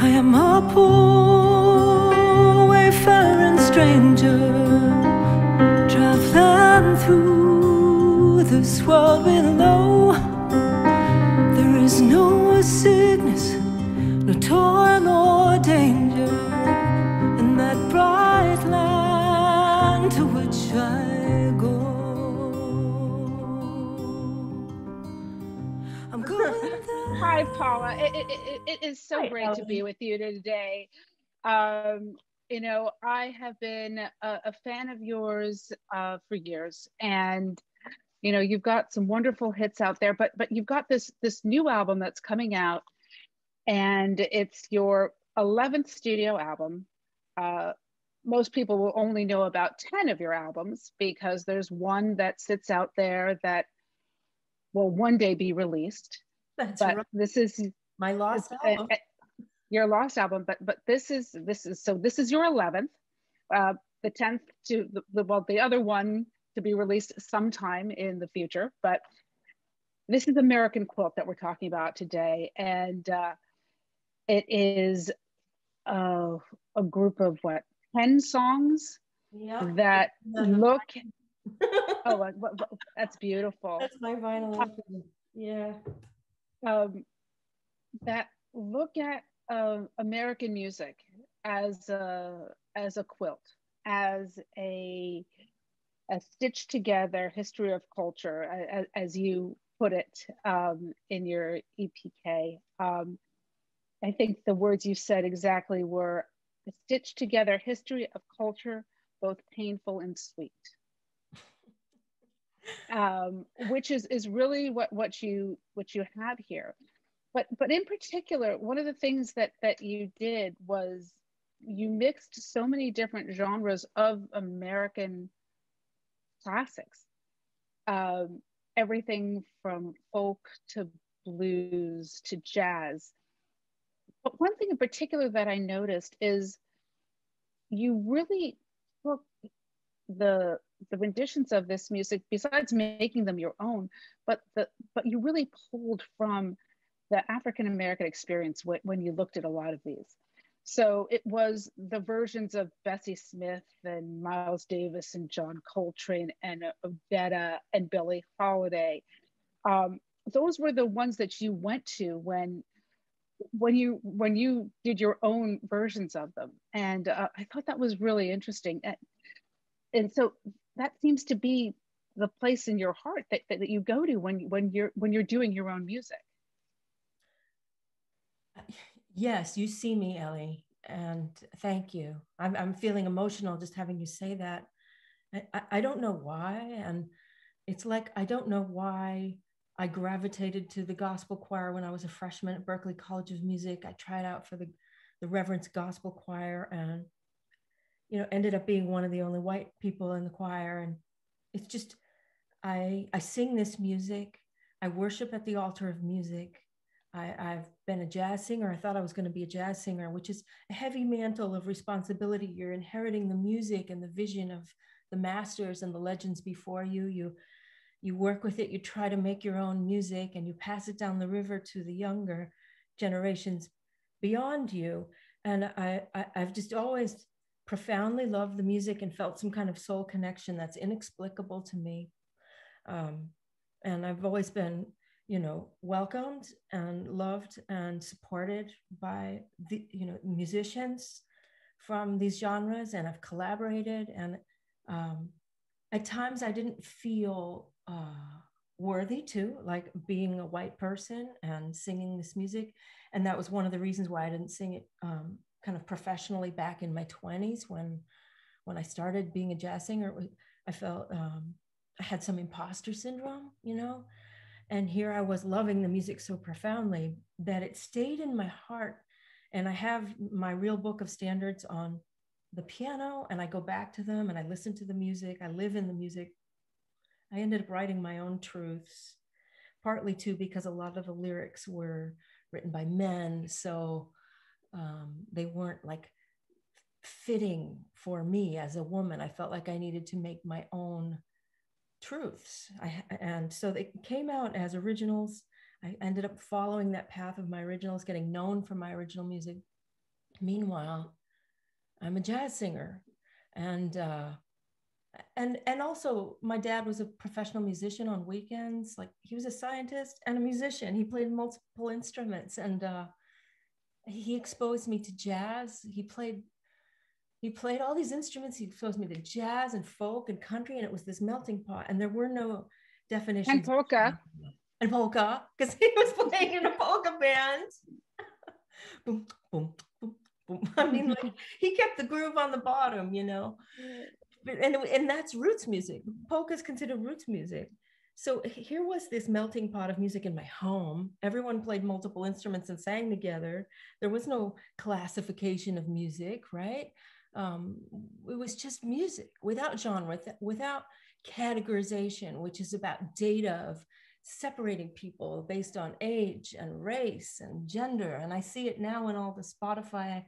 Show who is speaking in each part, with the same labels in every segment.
Speaker 1: I am a poor wayfaring stranger, traveling through this world below. There is no sickness, no toil or danger in that bright land to which I go. I'm going there.
Speaker 2: Hi, Paula. It is so great to be with you today. You know, I have been a fan of yours for years, and you know, you've got some wonderful hits out there, but you've got this new album that's coming out, and it's your 11th studio album. Most people will only know about 10 of your albums because there's one that sits out there that will one day be released.
Speaker 3: That's
Speaker 2: but
Speaker 3: right.
Speaker 2: This is
Speaker 3: my lost album.
Speaker 2: Your lost album, but this is your 11th, the 10th to the other one to be released sometime in the future. But this is American Quilt that we're talking about today, and it is a group of 10 songs that look. Oh, that's beautiful.
Speaker 3: That's my vinyl. Yeah.
Speaker 2: That look at American music as a quilt, as a stitched together history of culture, as you put it in your EPK. I think the words you said exactly were a stitched together history of culture, both painful and sweet. Which is really what you have here. But in particular, one of the things that you did was you mixed so many different genres of American classics. Everything from folk to blues to jazz. But one thing in particular that I noticed is you really took the renditions of this music, besides making them your own, but you really pulled from the African American experience when you looked at a lot of these. So it was the versions of Bessie Smith and Miles Davis and John Coltrane and Odetta and Billie Holiday. Those were the ones that you went to when you did your own versions of them, and I thought that was really interesting. And so that seems to be the place in your heart that you go to when you're doing your own music.
Speaker 3: Yes, you see me, Ellie, and thank you. I'm feeling emotional just having you say that. I don't know why, and it's like I don't know why I gravitated to the gospel choir when I was a freshman at Berklee College of Music. I tried out for the Reverend's Gospel Choir, and ended up being one of the only white people in the choir. And it's just I sing this music. I worship at the altar of music. I've been a jazz singer. I thought I was going to be a jazz singer, which is a heavy mantle of responsibility. You're inheriting the music and the vision of the masters and the legends before you. You work with it. You try to make your own music, and you pass it down the river to the younger generations beyond you. And I've just always profoundly loved the music and felt some kind of soul connection that's inexplicable to me. And I've always been welcomed and loved and supported by the musicians from these genres, and I've collaborated. And at times I didn't feel worthy to, like, being a white person and singing this music. And that was one of the reasons why I didn't sing it kind of professionally back in my 20s when I started being a jazz singer. I felt I had some imposter syndrome, and here I was loving the music so profoundly that it stayed in my heart. And I have my real book of standards on the piano, and I go back to them and I listen to the music. I live in the music. I ended up writing my own truths, partly too because a lot of the lyrics were written by men. So they weren't like fitting for me as a woman. I felt like I needed to make my own truths. And so they came out as originals. I ended up following that path of my originals, getting known for my original music. Meanwhile, I'm a jazz singer. And also my dad was a professional musician on weekends. Like, he was a scientist and a musician. He played multiple instruments, and he exposed me to jazz. He played all these instruments. He exposed me to jazz and folk and country, and it was this melting pot. And there were no definitions.
Speaker 2: And polka.
Speaker 3: And polka, because he was playing in a polka band. Boom, boom, boom, boom. I mean, like, he kept the groove on the bottom, you know. And that's roots music. Polka is considered roots music. So here was this melting pot of music in my home. Everyone played multiple instruments and sang together. There was no classification of music, right? It was just music without genre, without categorization, which is about data of separating people based on age and race and gender. And I see it now in all the Spotify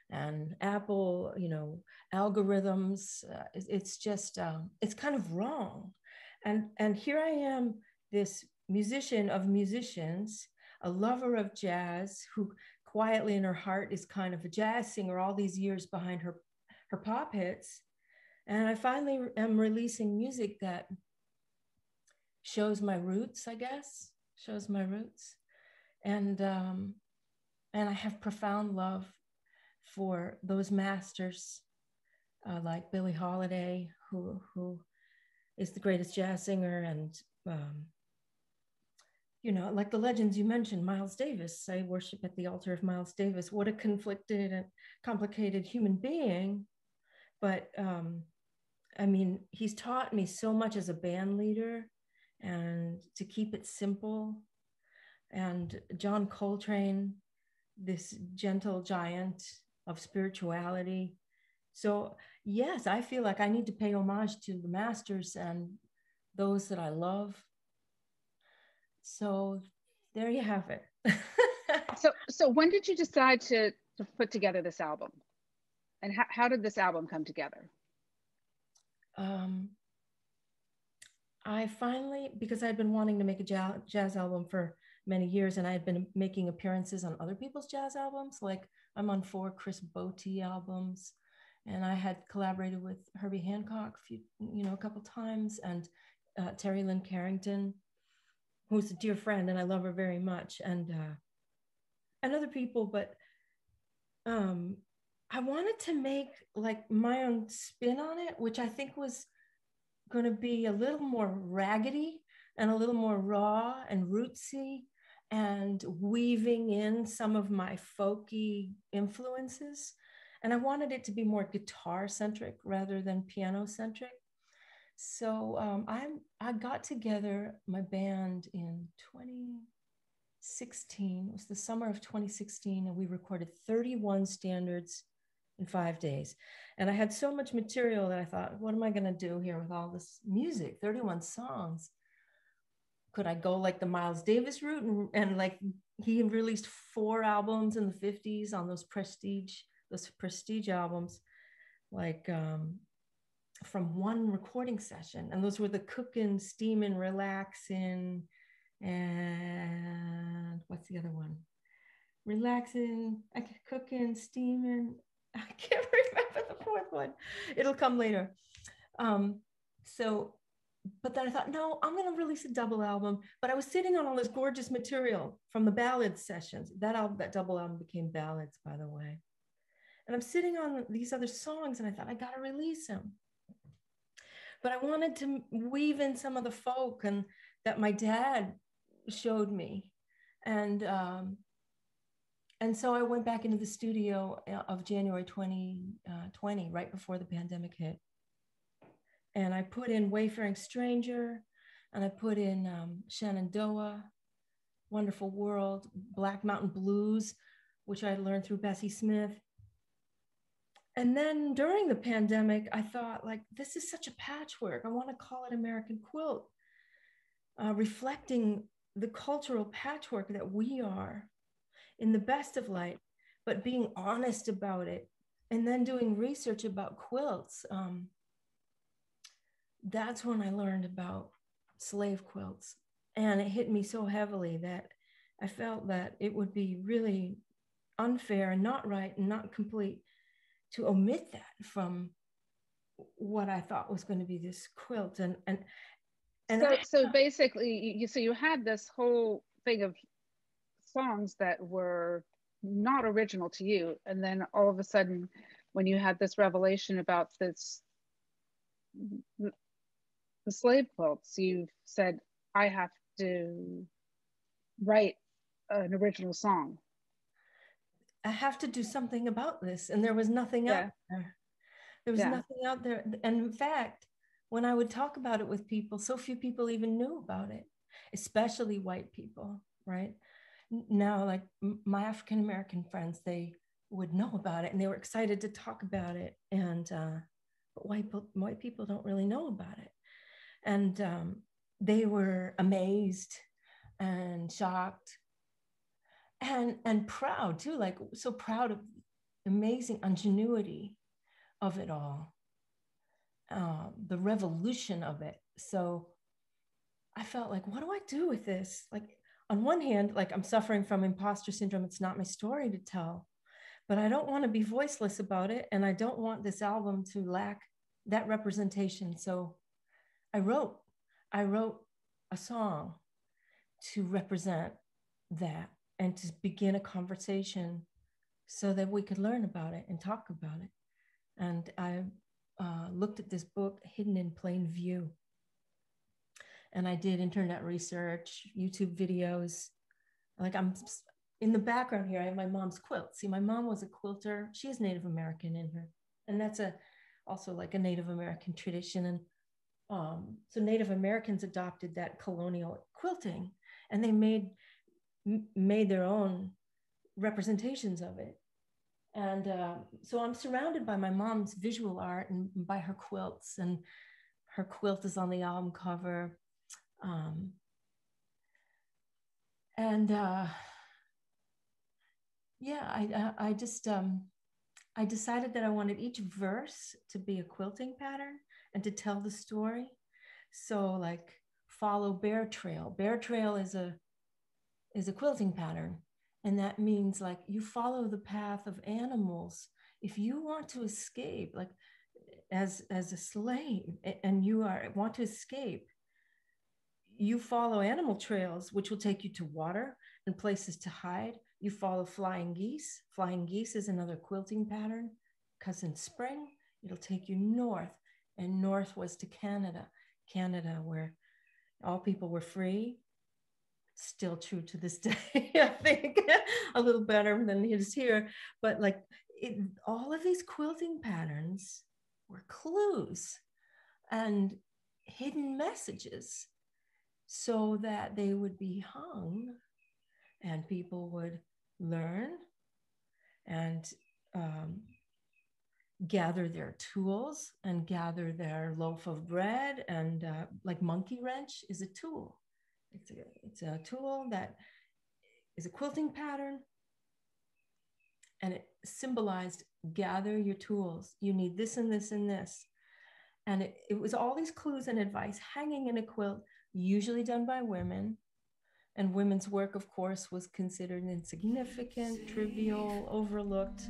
Speaker 3: and Apple, you know, algorithms. It's just, it's kind of wrong. And here I am, this musician of musicians, a lover of jazz, who quietly in her heart is kind of a jazz singer all these years behind her pop hits. And I finally am releasing music that shows my roots, I guess, shows my roots. And I have profound love for those masters like Billie Holiday, who is the greatest jazz singer, and you know, like the legends you mentioned, Miles Davis. I worship at the altar of Miles Davis. What a conflicted and complicated human being. But I mean, he's taught me so much as a band leader, and to keep it simple. And John Coltrane, this gentle giant of spirituality. So yes, I feel like I need to pay homage to the masters and those that I love. So there you have it.
Speaker 2: So when did you decide to put together this album? And how did this album come together?
Speaker 3: I finally, because I'd been wanting to make a jazz album for many years, and I had been making appearances on other people's jazz albums. Like, I'm on 4 Chris Botti albums, and I had collaborated with Herbie Hancock a couple times, and Terry Lynn Carrington, who's a dear friend, and I love her very much, and other people. But I wanted to make like my own spin on it, which I think was going to be a little more raggedy and a little more raw and rootsy, and weaving in some of my folky influences. And I wanted it to be more guitar centric rather than piano centric. So I got together my band in 2016. It was the summer of 2016, and we recorded 31 standards in 5 days. And I had so much material that I thought, what am I going to do here with all this music, 31 songs? Could I go like the Miles Davis route and like he released 4 albums in the 50s on those prestige albums, like from one recording session. And those were the cooking, steaming, relaxing, and what's the other one? Relaxing, cooking, steaming. I can't remember the 4th one. It'll come later. But then I thought, no, I'm going to release a double album. But I was sitting on all this gorgeous material from the ballads sessions. That double album became Ballads, by the way. And I'm sitting on these other songs, and I thought, I got to release them. But I wanted to weave in some of the folk and that my dad showed me. And so I went back into the studio of January 2020, right before the pandemic hit. And I put in Wayfaring Stranger, and I put in Shenandoah, Wonderful World, Black Mountain Blues, which I learned through Bessie Smith. And then during the pandemic, I thought, like, this is such a patchwork. I want to call it American Quilt, reflecting the cultural patchwork that we are in the best of light, but being honest about it. And then doing research about quilts. That's when I learned about slave quilts. And it hit me so heavily that I felt that it would be really unfair and not right and not complete to omit that from what I thought was going to be this quilt.
Speaker 2: So basically, you had this whole thing of songs that were not original to you, and then all of a sudden, when you had this revelation about the slave quilts, you said, I have to write an original song.
Speaker 3: I have to do something about this. And there was nothing out there. There was nothing out there. And in fact, when I would talk about it with people, so few people even knew about it, especially white people, right? Now, like my African-American friends, they would know about it and they were excited to talk about it. And but white people don't really know about it. And they were amazed and shocked and proud too, like so proud of the amazing ingenuity of it all, the revolution of it. So I felt like, what do I do with this? Like on one hand, like I'm suffering from imposter syndrome. It's not my story to tell, but I don't want to be voiceless about it. And I don't want this album to lack that representation. So I wrote a song to represent that and to begin a conversation so that we could learn about it and talk about it. And I looked at this book, Hidden in Plain View. And I did internet research, YouTube videos. Like I'm in the background here, I have my mom's quilt. See, my mom was a quilter. She is Native American in her. And that's also like a Native American tradition. And so Native Americans adopted that colonial quilting and they made their own representations of it. And so I'm surrounded by my mom's visual art and by her quilts, and her quilt is on the album cover. I decided that I wanted each verse to be a quilting pattern and to tell the story. So like follow Bear Trail. Bear Trail is a quilting pattern. And that means like you follow the path of animals. If you want to escape, like as a slave, and you want to escape, you follow animal trails, which will take you to water and places to hide. You follow flying geese. Flying geese is another quilting pattern, because in spring, it'll take you north, and north was to Canada, where all people were free. Still true to this day, I think, a little better than it is here. But like all of these quilting patterns were clues and hidden messages so that they would be hung and people would learn and gather their tools and gather their loaf of bread. And like monkey wrench is a tool. It's a tool that is a quilting pattern, and it symbolized gather your tools. You need this and this and this. And it was all these clues and advice hanging in a quilt, usually done by women. And women's work, of course, was considered insignificant, trivial, overlooked,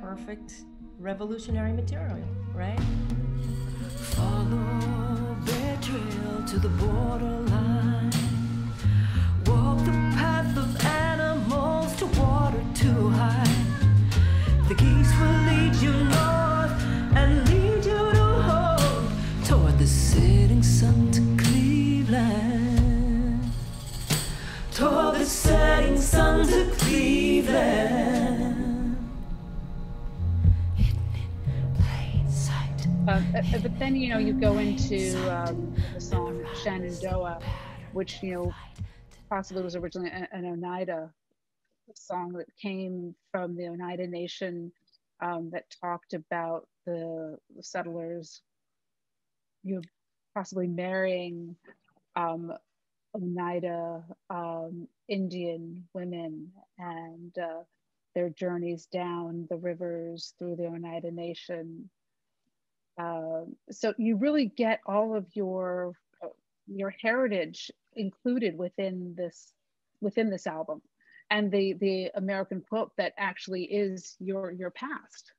Speaker 3: perfect, revolutionary material, right?
Speaker 1: Follow Bear Trail to the borderline. Walk the path of animals to water too high. The geese will lead you north and lead you to home, toward the setting sun to Cleveland. Toward the setting sun to Cleveland.
Speaker 2: But then, you go into the song Shenandoah, which, possibly was originally an Oneida song that came from the Oneida Nation, that talked about the settlers, possibly marrying Oneida Indian women, and their journeys down the rivers through the Oneida Nation. So you really get all of your heritage included within this album, and the American quilt that actually is your past.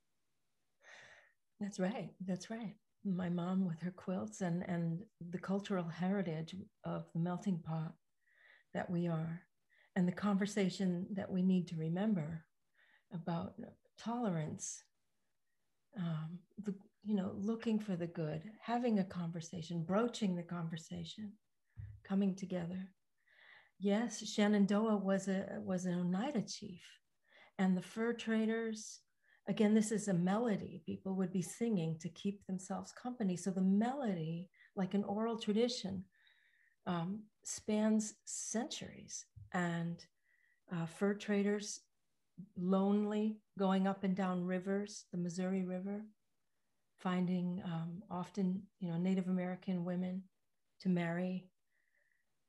Speaker 3: That's right. That's right. My mom with her quilts and the cultural heritage of the melting pot that we are, and the conversation that we need to remember about tolerance, the, looking for the good, having a conversation, broaching the conversation, coming together. Yes, Shenandoah was an Oneida chief, and the fur traders. Again, this is a melody. People would be singing to keep themselves company. So the melody, like an oral tradition, spans centuries. And fur traders, lonely, going up and down rivers, the Missouri River, finding often, Native American women to marry.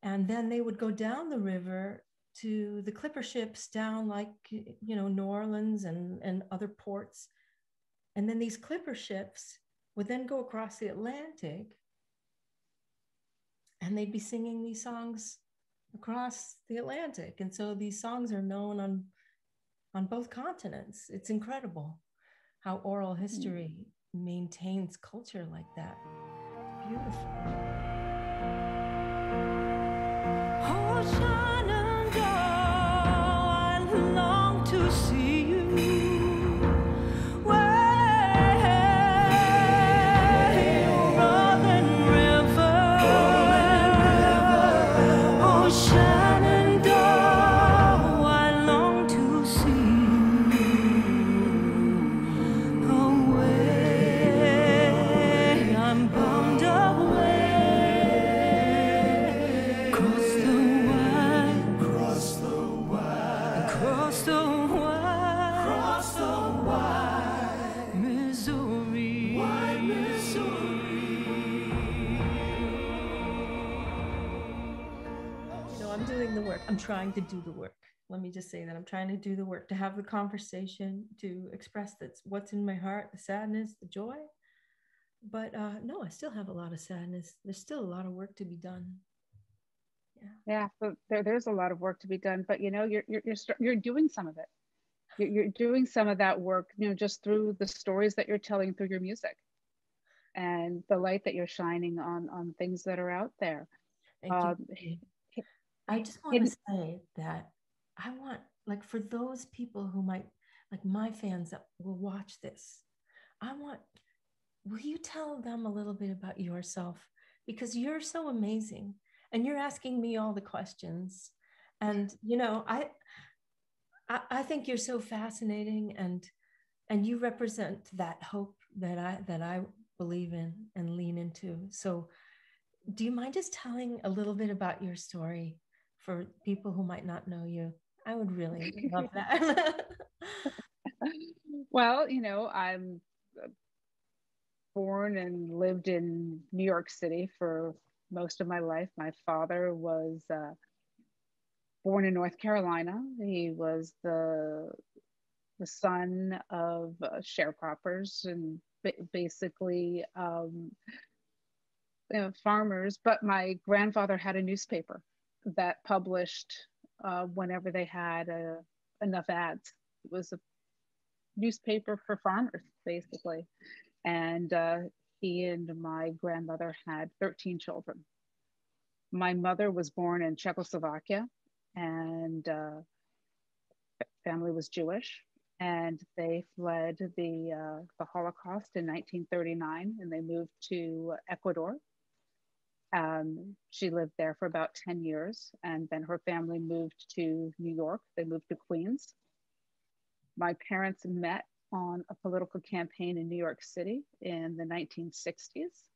Speaker 3: And then they would go down the river to the clipper ships down like, New Orleans and other ports. And then these clipper ships would then go across the Atlantic, and they'd be singing these songs across the Atlantic. And so these songs are known on both continents. It's incredible how oral history maintains culture like that. Beautiful.
Speaker 1: Oh, Shenandoah, I long to see you. Way, rolling river. Oh, Shenandoah, I long to see you. Away, I'm bound away. Across the wide Missouri.
Speaker 3: I'm doing the work. I'm trying to do the work. Let me just say that I'm trying to do the work, to have the conversation, to express that's what's in my heart, the sadness, the joy. But no, I still have a lot of sadness. There's still a lot of work to be done.
Speaker 2: Yeah, so there's a lot of work to be done, but you're doing some of it. You're doing some of that work, just through the stories that you're telling through your music, and the light that you're shining on things that are out there.
Speaker 3: Thank you. I just want to say that I want, like, for those people who might, like my fans that will watch this, will you tell them a little bit about yourself? Because you're so amazing and you're asking me all the questions. And, I think you're so fascinating, and you represent that hope that I believe in and lean into. So do you mind just telling a little bit about your story for people who might not know you? I would really love that.
Speaker 2: Well, I'm born and lived in New York City for most of my life. My father was born in North Carolina. He was the son of sharecroppers and basically farmers. But my grandfather had a newspaper that published whenever they had enough ads. It was a newspaper for farmers, basically. And he and my grandmother had 13 children. My mother was born in Czechoslovakia, and family was Jewish, and they fled the Holocaust in 1939, and they moved to Ecuador. She lived there for about 10 years, and then her family moved to New York. They moved to Queens. My parents met on a political campaign in New York City in the 1960s.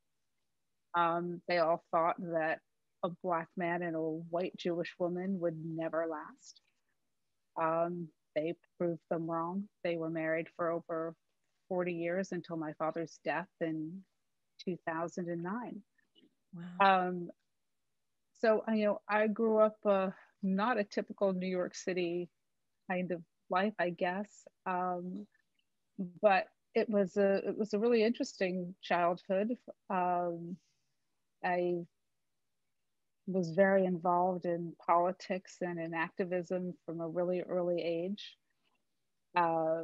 Speaker 2: They all thought that a Black man and a white Jewish woman would never last. They proved them wrong. They were married for over 40 years until my father's death in 2009.
Speaker 3: Wow.
Speaker 2: So, I grew up not a typical New York City kind of life, I guess. But it was a really interesting childhood. I was very involved in politics and in activism from a really early age. Uh,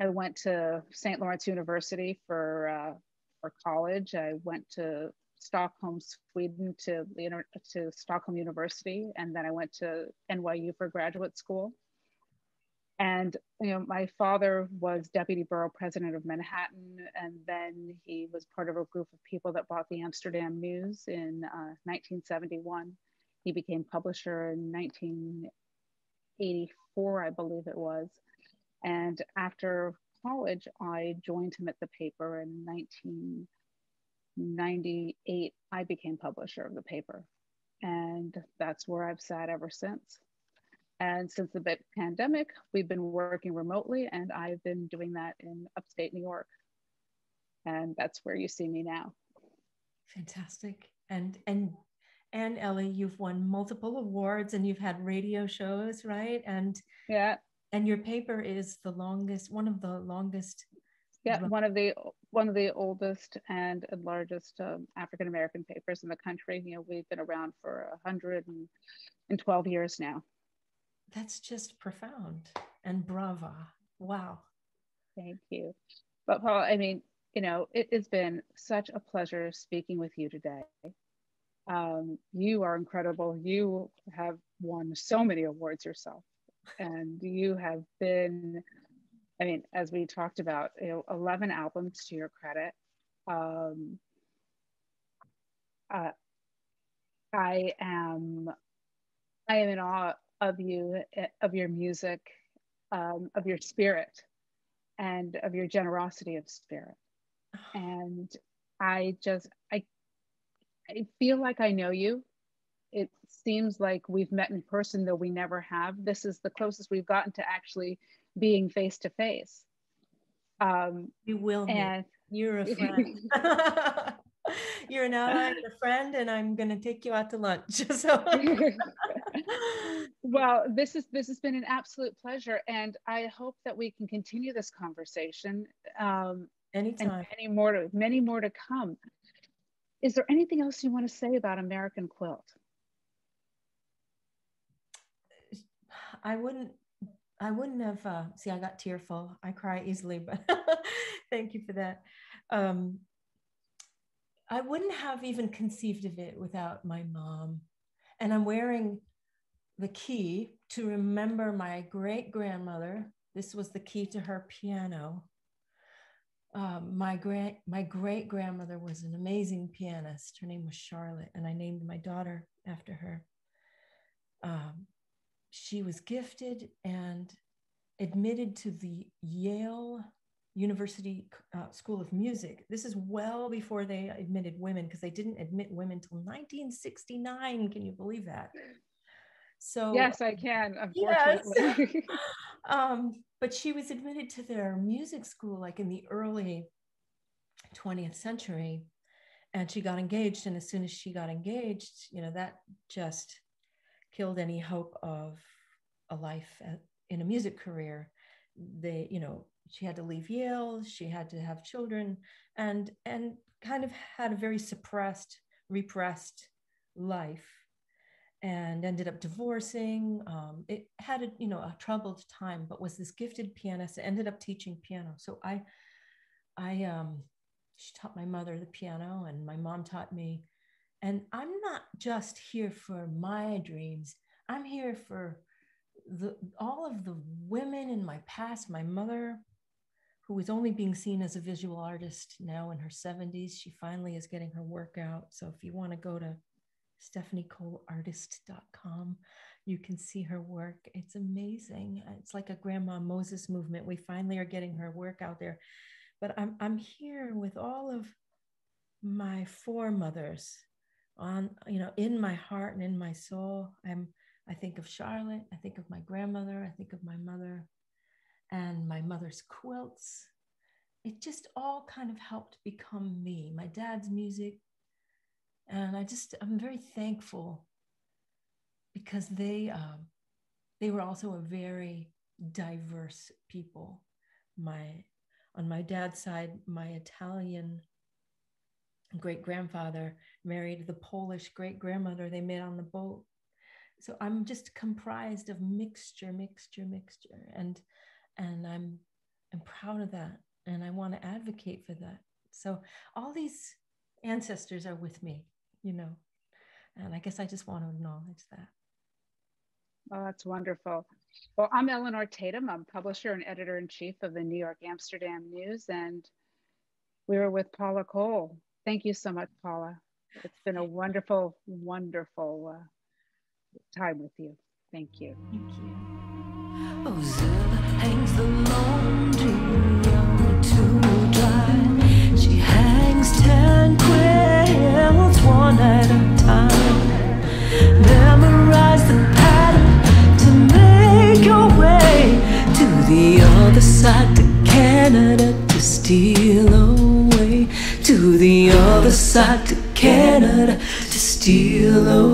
Speaker 2: I went to St. Lawrence University for college. I went to Stockholm, Sweden, to Stockholm University, and then I went to NYU for graduate school. And my father was deputy borough president of Manhattan, and then he was part of a group of people that bought the Amsterdam News in 1971. He became publisher in 1984, I believe it was. And after college, I joined him at the paper. In 1998, I became publisher of the paper. And that's where I've sat ever since. And since the pandemic, we've been working remotely, and I've been doing that in upstate New York. And that's where you see me now.
Speaker 3: Fantastic. And Ellie, you've won multiple awards and you've had radio shows, right? And
Speaker 2: yeah.
Speaker 3: And your paper is one of the longest.
Speaker 2: Yeah, one of the oldest and largest African American papers in the country. We've been around for 112 years now.
Speaker 3: That's just profound and brava. Wow.
Speaker 2: Thank you. But Paula, I mean, it has been such a pleasure speaking with you today. You are incredible. You have won so many awards yourself. And you have been, I mean, as we talked about, 11 albums to your credit. I am in awe of you, of your music, of your spirit, and of your generosity of spirit. And I feel like I know you. It seems like we've met in person, though we never have. This is the closest we've gotten to actually being face to face.
Speaker 3: You will meet. You're a friend. You're an ally and a friend, and I'm going to take you out to lunch. So.
Speaker 2: Well, this has been an absolute pleasure, and I hope that we can continue this conversation.
Speaker 3: Anytime.
Speaker 2: And many more to come. Is there anything else you want to say about American Quilt?
Speaker 3: I wouldn't have, see, I got tearful. I cry easily, but thank you for that. I wouldn't have even conceived of it without my mom. And I'm wearing the key to remember my great-grandmother. This was the key to her piano. My great-grandmother was an amazing pianist. Her name was Charlotte, and I named my daughter after her. She was gifted and admitted to the Yale University School of Music. This is well before they admitted women, because they didn't admit women until 1969. Can you believe that? So
Speaker 2: yes, I can, unfortunately.
Speaker 3: Yes. But she was admitted to their music school like in the early 20th century, and she got engaged. And as soon as she got engaged, that just killed any hope of a life in a music career. She had to leave Yale, she had to have children, and kind of had a very repressed life, and ended up divorcing. It had a troubled time, but was this gifted pianist, ended up teaching piano. So she taught my mother the piano, and my mom taught me. And I'm not just here for my dreams. I'm here for all of the women in my past. My mother, who was only being seen as a visual artist now in her 70s, she finally is getting her work out. So if you want to go to stephaniecoleartist.com, you can see her work. It's amazing. It's like a Grandma Moses movement. We finally are getting her work out there. But I'm here with all of my foremothers in my heart and in my soul. I think of Charlotte, I think of my grandmother, I think of my mother and my mother's quilts. It just all kind of helped become me, my dad's music. And I'm very thankful, because they were also a very diverse people. On my dad's side, my Italian great-grandfather married the Polish great-grandmother they met on the boat. So I'm just comprised of mixture, and I'm proud of that, and I want to advocate for that. So all these ancestors are with me, you know, and I guess I just want to acknowledge that.
Speaker 2: Oh, that's wonderful. Well, I'm Elinor Tatum. I'm publisher and editor-in-chief of the New York Amsterdam News, and we were with Paula Cole. Thank you so much, Paula. It's been a wonderful, wonderful time with you. Thank you.
Speaker 3: Thank you.
Speaker 1: Oh, Zilla hangs the laundry on to dry. She hangs 10 quilts one at a time. Memorize the pattern to make your way to the other side, to Canada, to steal away. To the other side, to Canada, to steal away.